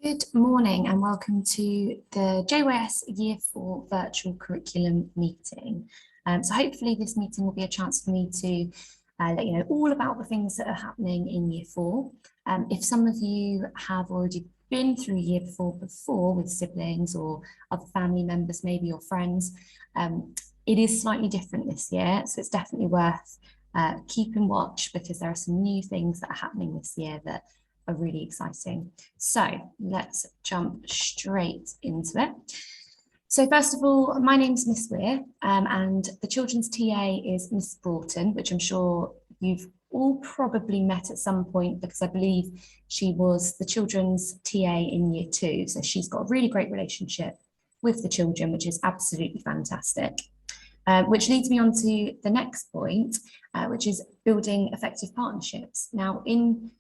Good morning and welcome to the JYS Year 4 virtual curriculum meeting. So hopefully this meeting will be a chance for me to let you know all about the things that are happening in Year 4. If some of you have already been through Year 4 before with siblings or other family members, maybe your friends, it is slightly different this year, so it's definitely worth keeping watch because there are some new things that are happening this year that are really exciting. So let's jump straight into it. So first of all, my name's Miss Weir, and the children's TA is Miss Broughton, which I'm sure you've all probably met at some point because I believe she was the children's TA in Year 2. So she's got a really great relationship with the children, which is absolutely fantastic. Which leads me on to the next point, which is building effective partnerships. Now, in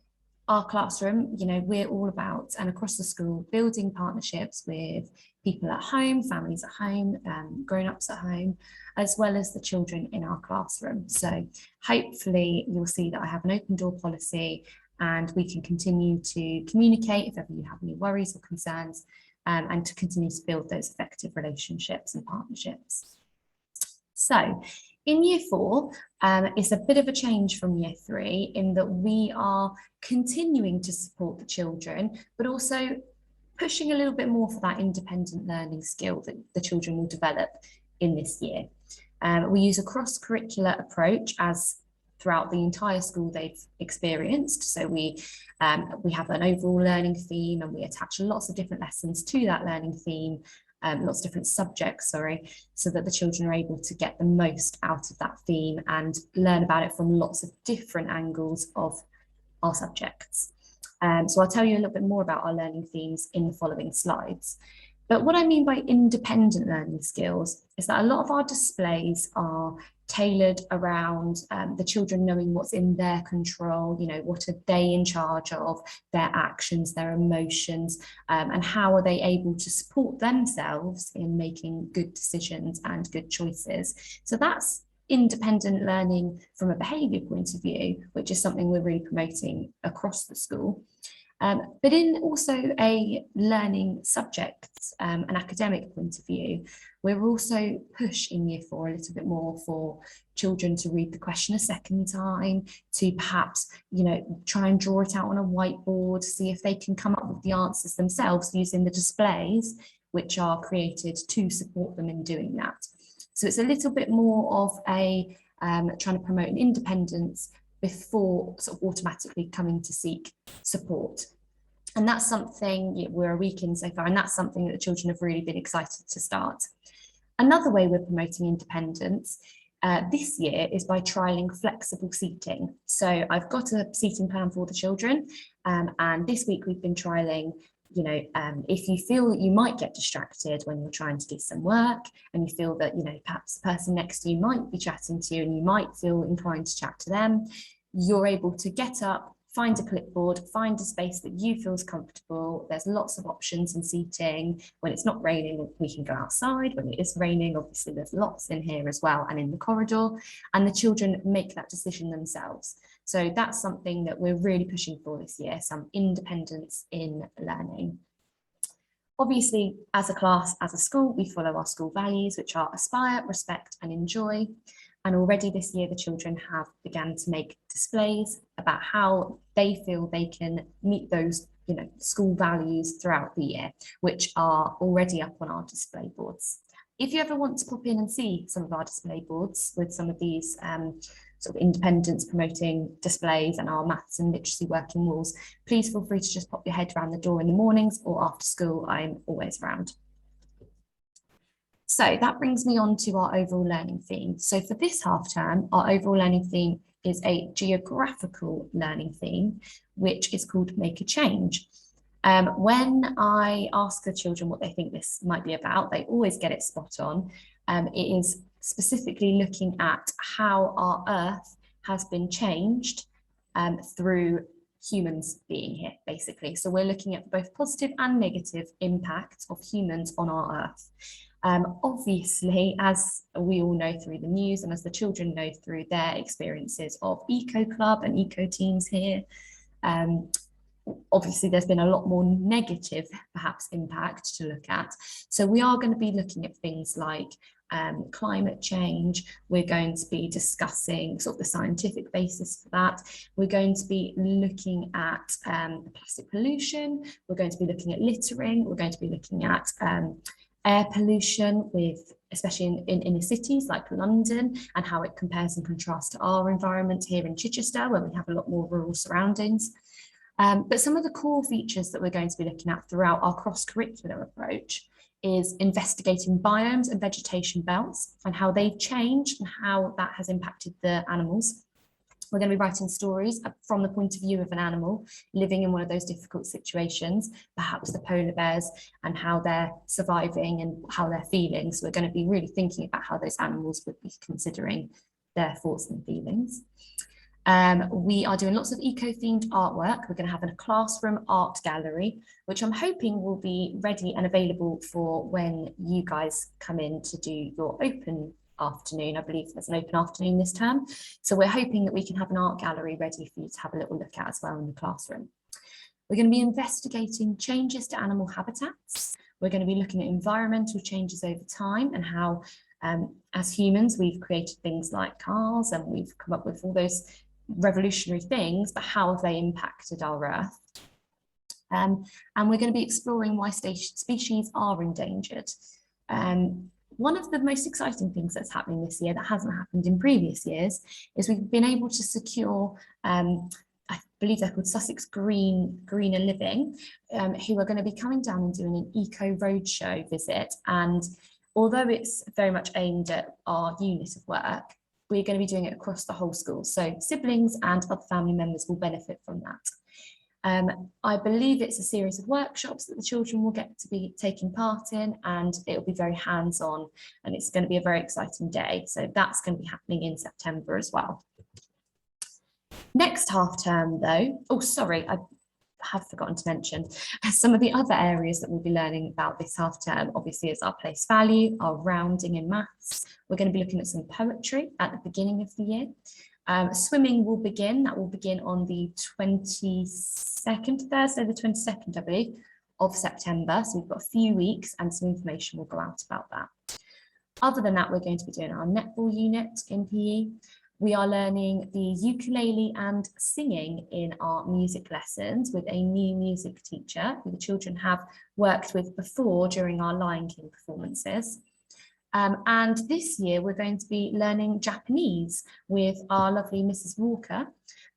our classroom, we're all about, and across the school, building partnerships with people at home, families at home, grown-ups at home, as well as the children in our classroom. So hopefully you'll see that I have an open door policy and we can continue to communicate if ever you have any worries or concerns, and to continue to build those effective relationships and partnerships. So in Year 4, it's a bit of a change from Year 3 in that we are continuing to support the children, but also pushing a little bit more for that independent learning skill that the children will develop in this year. We use a cross-curricular approach as throughout the entire school they've experienced. So we have an overall learning theme and we attach lots of different lessons to that learning theme, lots of different subjects, so that the children are able to get the most out of that theme and learn about it from lots of different angles of our subjects. So I'll tell you a little bit more about our learning themes in the following slides. But what I mean by independent learning skills is that a lot of our displays are tailored around the children knowing what's in their control, what are they in charge of, their actions, their emotions, and how are they able to support themselves in making good decisions and good choices. So that's independent learning from a behaviour point of view, which is something we're really promoting across the school. But in also a learning subject, an academic point of view, we're also push in Year 4 a little bit more for children to read the question a second time, to perhaps, try and draw it out on a whiteboard, see if they can come up with the answers themselves using the displays which are created to support them in doing that. So it's a little bit more of a trying to promote an independence before sort of automatically coming to seek support. And that's something, we're a week in so far, and that's something that the children have really been excited to start. Another way we're promoting independence this year is by trialling flexible seating. So I've got a seating plan for the children, and this week we've been trialling, if you feel that you might get distracted when you're trying to do some work and you feel that, perhaps the person next to you might be chatting to you and you might feel inclined to chat to them, you're able to get up, find a clipboard, find a space that you feel is comfortable. There's lots of options in seating. When it's not raining, we can go outside. When it is raining, obviously there's lots in here as well and in the corridor, and the children make that decision themselves. So that's something that we're really pushing for this year, some independence in learning. Obviously, as a class, as a school, we follow our school values, which are aspire, respect, and enjoy. And already this year, the children have begun to make displays about how they feel they can meet those, school values throughout the year, which are already up on our display boards. If you ever want to pop in and see some of our display boards with some of these sort of independence promoting displays and our maths and literacy working walls, please feel free to just pop your head around the door in the mornings or after school. I'm always around. So that brings me on to our overall learning theme. So for this half term, our overall learning theme is a geographical learning theme, which is called Make a Change. When I ask the children what they think this might be about, they always get it spot on. It is specifically looking at how our Earth has been changed through humans being here, basically. So we're looking at both positive and negative impacts of humans on our Earth. Obviously, as we all know through the news and as the children know through their experiences of Eco Club and Eco Teams here, obviously there's been a lot more negative perhaps impact to look at. So we are going to be looking at things like climate change. We're going to be discussing sort of the scientific basis for that. We're going to be looking at plastic pollution. We're going to be looking at littering. We're going to be looking at air pollution, with especially in inner cities like London, and how it compares and contrasts to our environment here in Chichester, where we have a lot more rural surroundings. But some of the core features that we're going to be looking at throughout our cross-curricular approach is investigating biomes and vegetation belts and how they've changed and how that has impacted the animals. We're going to be writing stories from the point of view of an animal living in one of those difficult situations, perhaps the polar bears, and how they're surviving and how they're feeling. So we're going to be really thinking about how those animals would be considering their thoughts and feelings. We are doing lots of eco-themed artwork. We're going to have a classroom art gallery, which I'm hoping will be ready and available for when you guys come in to do your open afternoon. I believe there's an open afternoon this term. So we're hoping that we can have an art gallery ready for you to have a little look at as well in the classroom. We're going to be investigating changes to animal habitats. We're going to be looking at environmental changes over time and how, as humans, we've created things like cars and we've come up with all those revolutionary things, but how have they impacted our Earth? And we're going to be exploring why species are endangered. One of the most exciting things that's happening this year that hasn't happened in previous years is we've been able to secure, I believe they're called Sussex Greener Living, who are going to be coming down and doing an eco roadshow visit. And although it's very much aimed at our unit of work, we're going to be doing it across the whole school. So siblings and other family members will benefit from that. I believe it's a series of workshops that the children will get to be taking part in, and it'll be very hands-on, and it's going to be a very exciting day. So that's going to be happening in September as well. Next half term though, oh sorry, I have forgotten to mention some of the other areas that we'll be learning about this half term, obviously, is our place value, our rounding in maths. We're going to be looking at some poetry at the beginning of the year. Swimming will begin, that will begin on the 22nd, Thursday the 22nd, I believe, of September. So we've got a few weeks and some information will go out about that. Other than that, we're going to be doing our netball unit in PE. We are learning the ukulele and singing in our music lessons with a new music teacher who the children have worked with before during our Lion King performances. And this year we're going to be learning Japanese with our lovely Mrs. Walker.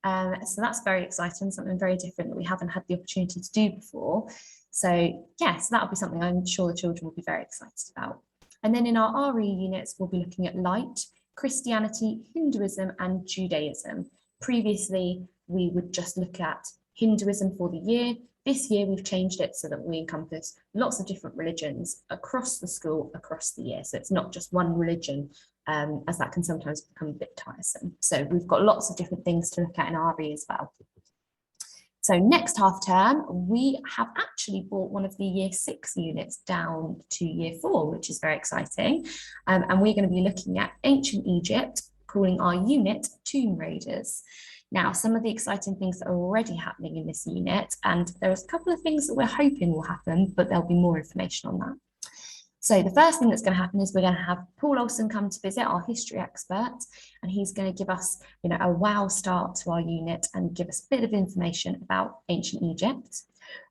So that's very exciting, something very different that we haven't had the opportunity to do before. So yes, that'll be something I'm sure the children will be very excited about. And then in our RE units, we'll be looking at light, Christianity, Hinduism and Judaism. Previously, we would just look at Hinduism for the year. This year, we've changed it so that we encompass lots of different religions across the school, across the year. So it's not just one religion, as that can sometimes become a bit tiresome. So we've got lots of different things to look at in RE as well. So next half term, we have actually brought one of the year 6 units down to year 4, which is very exciting. And we're going to be looking at ancient Egypt, calling our unit Tomb Raiders. Now, some of the exciting things that are already happening in this unit, and there's a couple of things that we're hoping will happen, but there'll be more information on that. So the first thing that's going to happen is we're going to have Paul Olsen come to visit, our history expert, and he's going to give us, a wow start to our unit and give us a bit of information about ancient Egypt.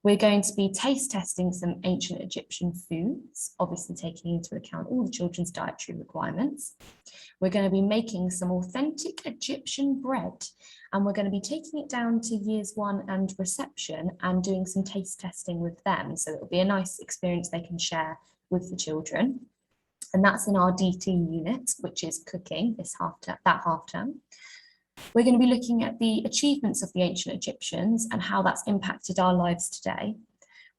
We're going to be taste testing some ancient Egyptian foods, obviously taking into account all the children's dietary requirements. We're going to be making some authentic Egyptian bread, and we're going to be taking it down to years 1 and reception and doing some taste testing with them. So it'll be a nice experience they can share with the children. And that's in our D2 unit, which is cooking that half term. We're going to be looking at the achievements of the ancient Egyptians and how that's impacted our lives today.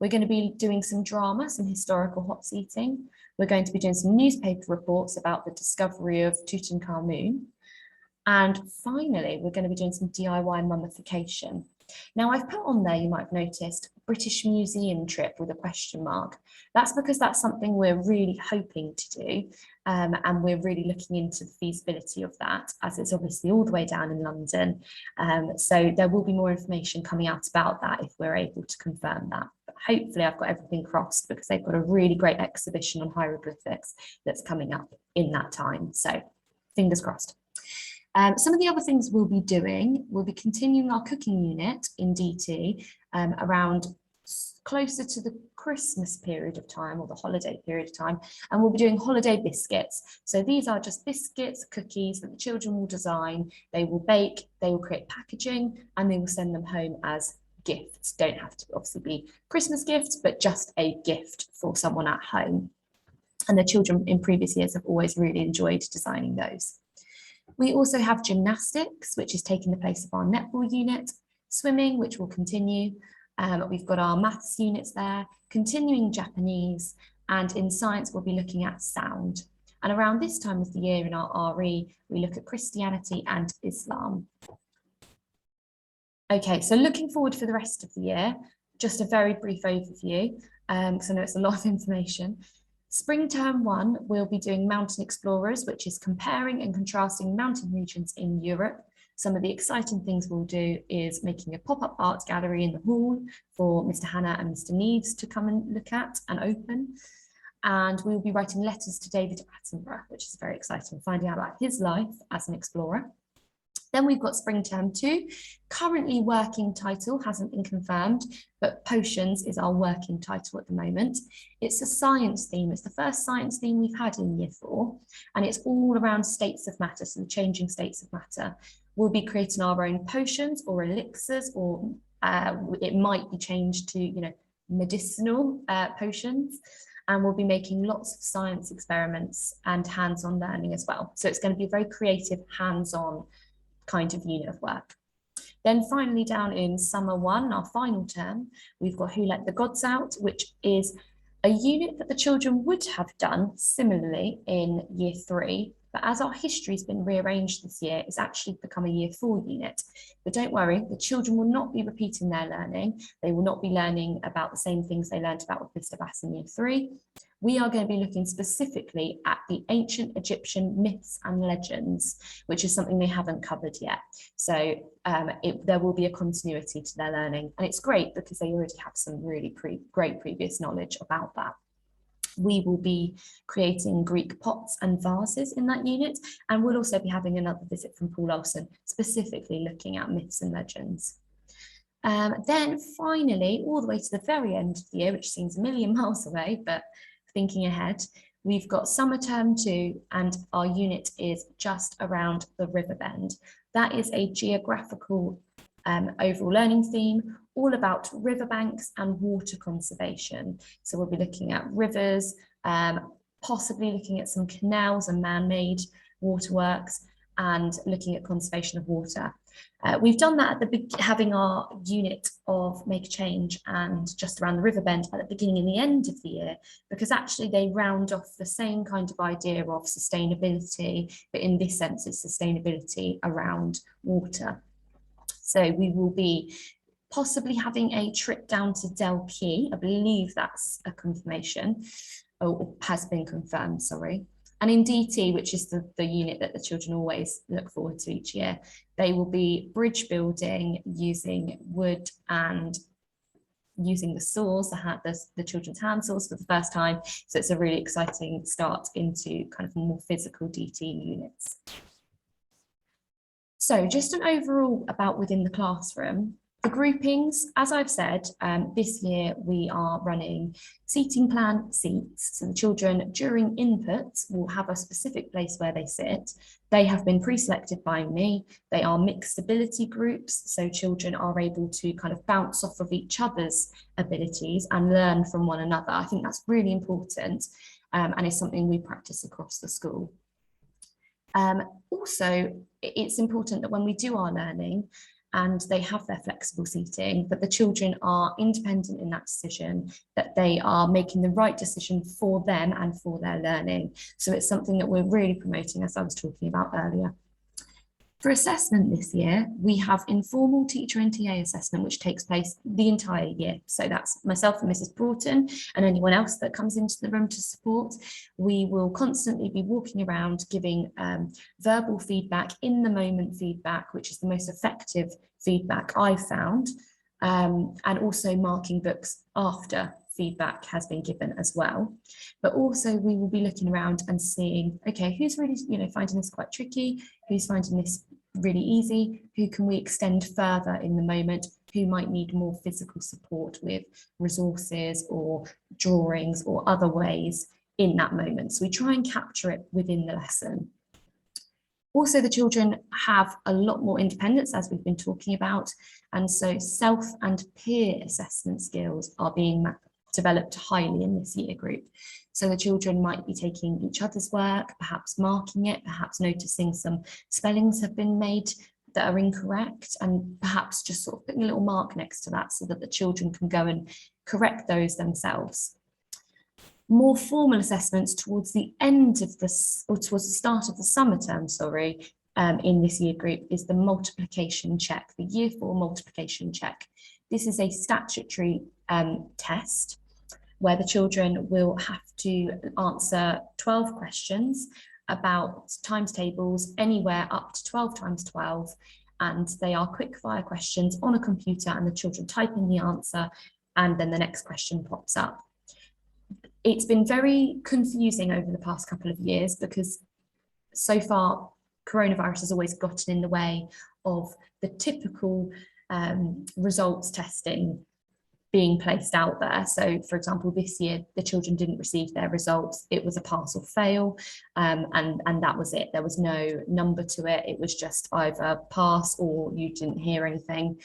We're going to be doing some drama, some historical hot seating. We're going to be doing some newspaper reports about the discovery of Tutankhamun. And finally, we're going to be doing some DIY mummification. Now I've put on there, you might have noticed, British Museum trip with a question mark. That's because that's something we're really hoping to do, and we're really looking into the feasibility of that, as it's obviously all the way down in London. So there will be more information coming out about that if we're able to confirm that. But hopefully I've got everything crossed, because they've got a really great exhibition on hieroglyphics that's coming up in that time. So fingers crossed. Some of the other things we'll be doing, we'll be continuing our cooking unit in DT around closer to the Christmas period of time, or the holiday period of time, and we'll be doing holiday biscuits. So these are just biscuits, cookies that the children will design, they will bake, they will create packaging, and they will send them home as gifts. Don't have to obviously be Christmas gifts, but just a gift for someone at home. And the children in previous years have always really enjoyed designing those. We also have gymnastics, which is taking the place of our netball unit, swimming, which will continue. We've got our maths units there, continuing Japanese, and in science we'll be looking at sound. And around this time of the year in our RE, we look at Christianity and Islam. Okay, so looking forward for the rest of the year, just a very brief overview, because I know it's a lot of information. Spring term 1, we'll be doing Mountain Explorers, which is comparing and contrasting mountain regions in Europe. Some of the exciting things we'll do is making a pop-up art gallery in the hall for Mr. Hannah and Mr. Neves to come and look at and open. And we'll be writing letters to David Attenborough, which is very exciting, finding out about his life as an explorer. Then we've got Spring Term 2, currently working title, hasn't been confirmed, but Potions is our working title at the moment. It's a science theme, it's the first science theme we've had in Year 4, and it's all around states of matter, so the changing states of matter. We'll be creating our own potions or elixirs, or it might be changed to, medicinal potions. And we'll be making lots of science experiments and hands-on learning as well. So it's going to be a very creative, hands-on kind of unit of work. Then finally, down in summer 1, our final term, we've got Who Let the Gods Out, which is a unit that the children would have done similarly in Year 3, but as our history's been rearranged this year, it's actually become a Year 4 unit. But don't worry, the children will not be repeating their learning. They will not be learning about the same things they learned about with Mr. Bass in Year 3. We are going to be looking specifically at the ancient Egyptian myths and legends, which is something they haven't covered yet. So there will be a continuity to their learning. And it's great because they already have some really great previous knowledge about that. We will be creating Greek pots and vases in that unit, and we'll also be having another visit from Paul Olsen, specifically looking at myths and legends. Then finally, all the way to the very end of the year, which seems a million miles away, but thinking ahead, we've got summer term 2, and our unit is just around the River Bend. That is a geographical overall learning theme, all about riverbanks and water conservation. So we'll be looking at rivers, possibly looking at some canals and man-made waterworks, and looking at conservation of water. We've done that at having our unit of Make a Change and just around the River Bend at the beginning and the end of the year, because actually they round off the same kind of idea of sustainability, but in this sense it's sustainability around water. So we will be possibly having a trip down to Dalkey. I believe that's a confirmation, or has been confirmed, sorry. And in DT, which is the unit that the children always look forward to each year, they will be bridge building using wood and using the saws, the children's hand saws for the first time. So it's a really exciting start into kind of more physical DT units. So just an overall about within the classroom. The groupings, as I've said, this year we are running seating plan seats. So the children during inputs will have a specific place where they sit. They have been pre-selected by me. They are mixed ability groups. So children are able to kind of bounce off of each other's abilities and learn from one another. I think that's really important, and it's something we practice across the school. Also, it's important that when we do our learning, and they have their flexible seating, that the children are independent in that decision, that they are making the right decision for them and for their learning. So it's something that we're really promoting, as I was talking about earlier. For assessment this year, we have informal teacher and TA assessment, which takes place the entire year. So that's myself and Mrs. Broughton and anyone else that comes into the room to support. We will constantly be walking around giving verbal feedback, in the moment feedback, which is the most effective feedback I've found, and also marking books after feedback has been given as well. But also we will be looking around and seeing, okay, who's really, finding this quite tricky, who's finding this really easy, who can we extend further in the moment, who might need more physical support with resources or drawings or other ways in that moment. So we try and capture it within the lesson. Also, the children have a lot more independence, as we've been talking about, and so self and peer assessment skills are being developed highly in this year group. So the children might be taking each other's work, perhaps marking it, perhaps noticing some spellings have been made that are incorrect, and perhaps just sort of putting a little mark next to that so that the children can go and correct those themselves. More formal assessments towards the end of this, or towards the start of the summer term, in this year group is the multiplication check, the Year 4 multiplication check. This is a statutory test where the children will have to answer 12 questions about times tables anywhere up to 12 times 12, and they are quick fire questions on a computer, and the children type in the answer and then the next question pops up. It's been very confusing over the past couple of years because so far coronavirus has always gotten in the way of the typical results testing being placed out there. So for example, this year the children didn't receive their results. It was a pass or fail, and that was it. There was no number to it. It was just either pass or you didn't hear anything.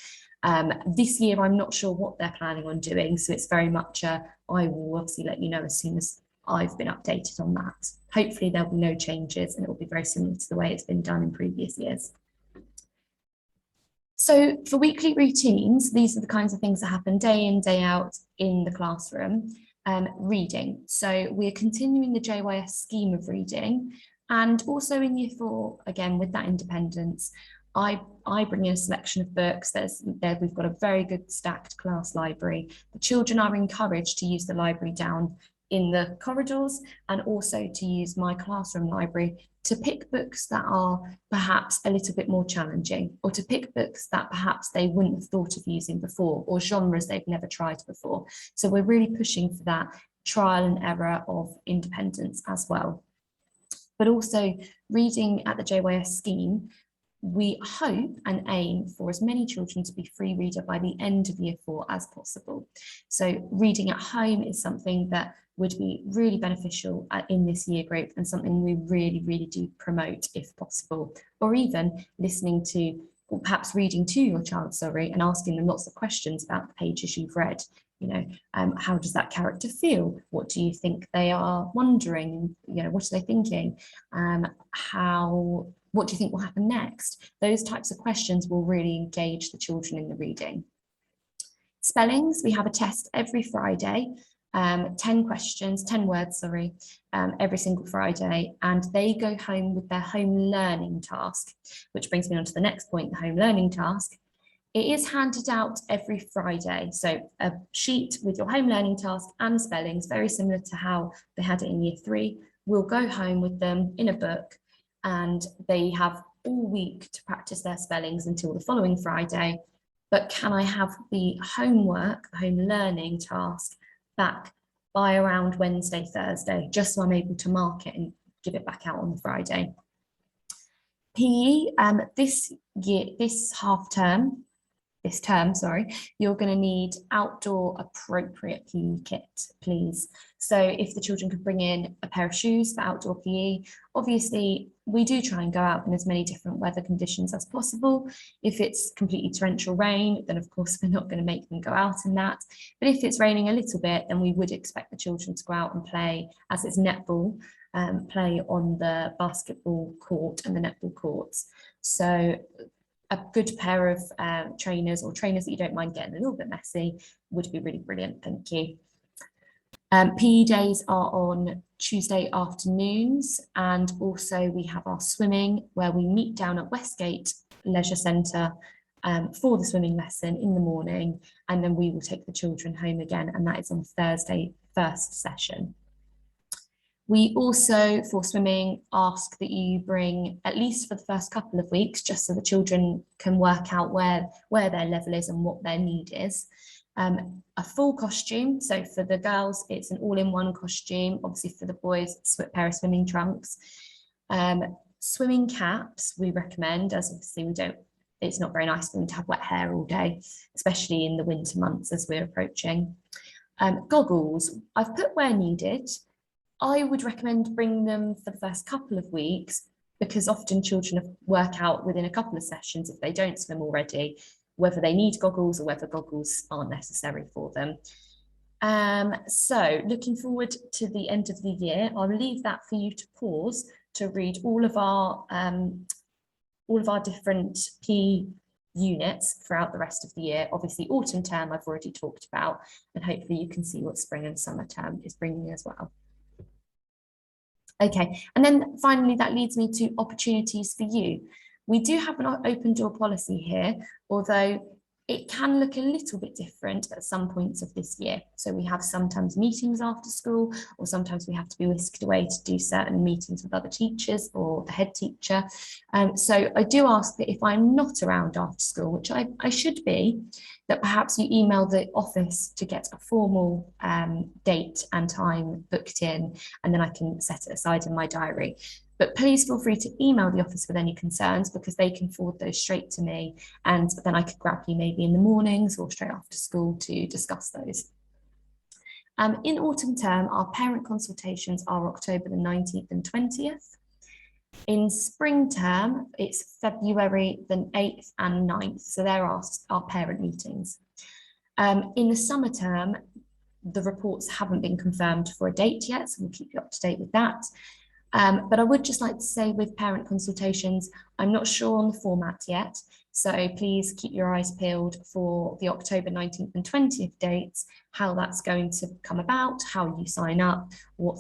This year I'm not sure what they're planning on doing, so it's very much I will obviously let you know as soon as I've been updated on that. Hopefully there'll be no changes and it will be very similar to the way it's been done in previous years. So for weekly routines, these are the kinds of things that happen day in, day out in the classroom. Reading. So we're continuing the JYS scheme of reading, and also in Year 4, again, with that independence, I bring in a selection of books. We've got a very good stacked class library. The children are encouraged to use the library down in the corridors and also to use my classroom library to pick books that are perhaps a little bit more challenging, or to pick books that perhaps they wouldn't have thought of using before, or genres they've never tried before. So we're really pushing for that trial and error of independence as well. But also reading at the JYS scheme, we hope and aim for as many children to be free reader by the end of Year 4 as possible. So reading at home is something that would be really beneficial in this year group, and something we really, really do promote if possible. Or even listening to, or perhaps reading to your child, and asking them lots of questions about the pages you've read. How does that character feel? What do you think they are wondering? What are they thinking? What do you think will happen next? Those types of questions will really engage the children in the reading. Spellings, we have a test every Friday, 10 questions, 10 words, every single Friday, and they go home with their home learning task, which brings me on to the next point, the home learning task. It is handed out every Friday, so a sheet with your home learning task and spellings, very similar to how they had it in Year 3. We'll go home with them in a book, and they have all week to practice their spellings until the following Friday. But can I have the homework, home learning task, back by around Wednesday, Thursday, just so I'm able to mark it and give it back out on the Friday? PE, this term, you're going to need outdoor appropriate PE kit, please. So if the children could bring in a pair of shoes for outdoor PE, obviously we do try and go out in as many different weather conditions as possible. If it's completely torrential rain, then of course we're not going to make them go out in that. But if it's raining a little bit, then we would expect the children to go out and play, as it's netball, play on the basketball court and the netball courts. So a good pair of trainers, or trainers that you don't mind getting a little bit messy, would be really brilliant. Thank you. PE days are on Tuesday afternoons, and also we have our swimming where we meet down at Westgate Leisure Centre for the swimming lesson in the morning, and then we will take the children home again, and that is on Thursday, first session. We also, for swimming, ask that you bring, at least for the first couple of weeks, just so the children can work out where their level is and what their need is. A full costume, so for the girls it's an all-in-one costume, obviously for the boys it's a pair of swimming trunks. Swimming caps we recommend, as obviously it's not very nice for them to have wet hair all day, especially in the winter months as we're approaching. Goggles, I've put where needed. I would recommend bringing them for the first couple of weeks, because often children work out within a couple of sessions, if they don't swim already, whether they need goggles or whether goggles aren't necessary for them. So looking forward to the end of the year, I'll leave that for you to pause to read all of our different PE units throughout the rest of the year. Obviously autumn term I've already talked about, and hopefully you can see what spring and summer term is bringing as well. Okay, and then finally that leads me to opportunities for you. We do have an open door policy here, although it can look a little bit different at some points of this year. So we have sometimes meetings after school, or sometimes we have to be whisked away to do certain meetings with other teachers or the head teacher. So I do ask that if I'm not around after school, which I should be, that perhaps you email the office to get a formal date and time booked in, and then I can set it aside in my diary. But please feel free to email the office with any concerns, because they can forward those straight to me, and then I could grab you maybe in the mornings or straight after school to discuss those. In autumn term, our parent consultations are October the 19th and 20th. In spring term, it's February the 8th and 9th, so there are our parent meetings. In the summer term, the reports haven't been confirmed for a date yet, so we'll keep you up to date with that. But I would just like to say, with parent consultations, I'm not sure on the format yet, so please keep your eyes peeled for the October 19th and 20th dates, how that's going to come about, how you sign up, what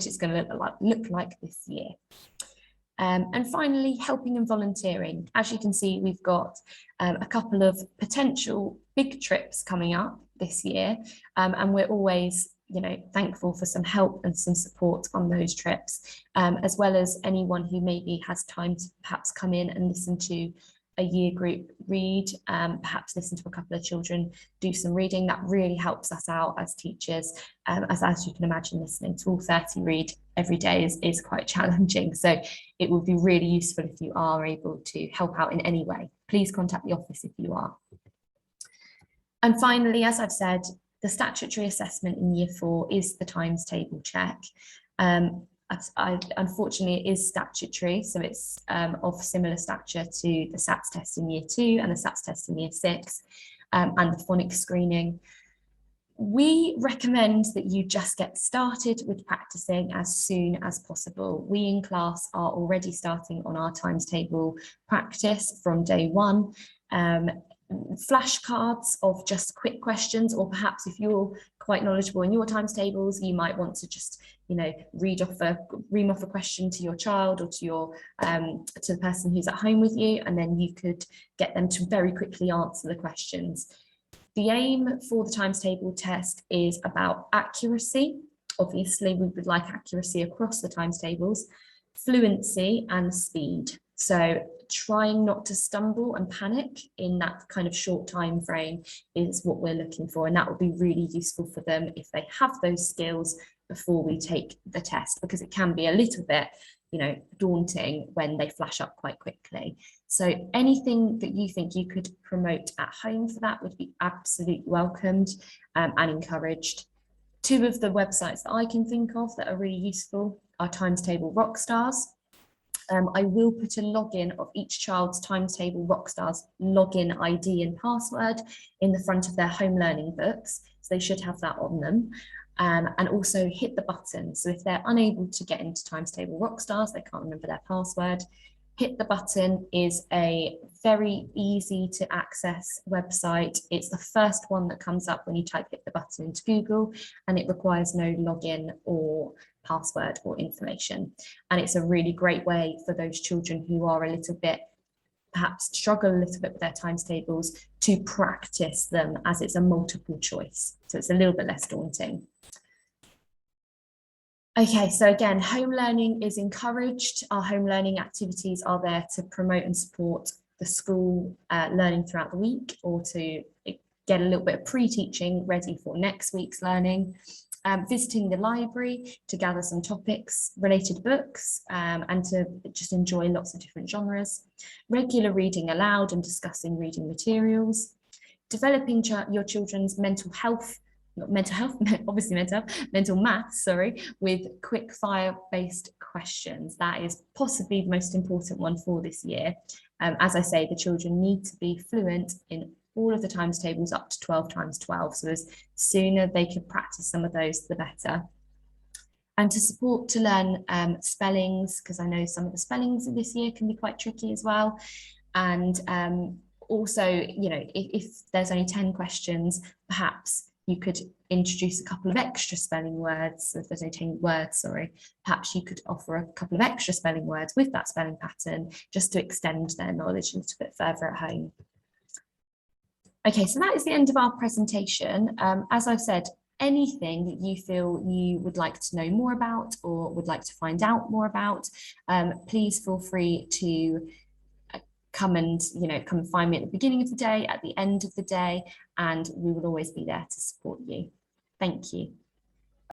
it's going to look like this year. And finally, helping and volunteering. As you can see, we've got a couple of potential big trips coming up this year, and we're always thankful for some help and some support on those trips, as well as anyone who maybe has time to perhaps come in and listen to a year group read, perhaps listen to a couple of children do some reading. That really helps us out as teachers, as you can imagine, listening to all 30 read every day is quite challenging. So it would be really useful if you are able to help out in any way. Please contact the office if you are. And finally, as I've said, the statutory assessment in year 4 is the times table check. Unfortunately, it is statutory, so it's of similar stature to the SATS test in year 2 and the SATS test in year 6, and the phonics screening. We recommend that you just get started with practicing as soon as possible. We in class are already starting on our times table practice from day 1. Flashcards of just quick questions, or perhaps if you're quite knowledgeable in your times tables, you might want to just ream off a question to your child or to your to the person who's at home with you, and then you could get them to very quickly answer the questions. The aim for the times table test is about accuracy. Obviously, we would like accuracy across the times tables, fluency and speed. So trying not to stumble and panic in that kind of short time frame is what we're looking for, and that will be really useful for them if they have those skills before we take the test, because it can be a little bit daunting when they flash up quite quickly. So anything that you think you could promote at home for that would be absolutely welcomed and encouraged. 2 of the websites that I can think of that are really useful are Times Table Rockstars. I will put a login of each child's Times Table Rockstars login ID and password in the front of their home learning books, so they should have that on them. And also hit the button, so if they're unable to get into Times Table Rockstars, they can't remember their password, Hit the Button is a very easy to access website. It's the first one that comes up when you type Hit the Button into Google, and it requires no login or password or information. And it's a really great way for those children who are a little bit, perhaps struggle a little bit with their times tables, to practice them, as it's a multiple choice. So it's a little bit less daunting. Okay, so again, home learning is encouraged. Our home learning activities are there to promote and support the school learning throughout the week, or to get a little bit of pre-teaching ready for next week's learning. Visiting the library to gather some topics, related books, and to just enjoy lots of different genres. Regular reading aloud and discussing reading materials. Developing your children's mental health, not mental health, obviously mental maths, sorry, with quick fire based questions. That is possibly the most important one for this year. As I say, the children need to be fluent in all of the times tables up to 12 times 12. So as sooner they can practice some of those, the better. And to support to learn spellings, because I know some of the spellings this year can be quite tricky as well. And also, you know, if there's only 10 questions, perhaps you could introduce a couple of extra spelling words. If there's only 10 words, sorry, perhaps you could offer a couple of extra spelling words with that spelling pattern, just to extend their knowledge a little bit further at home. Okay, so that is the end of our presentation. As I've said, anything that you feel you would like to know more about or would like to find out more about, please feel free to come and find me at the beginning of the day, at the end of the day, and we will always be there to support you. Thank you.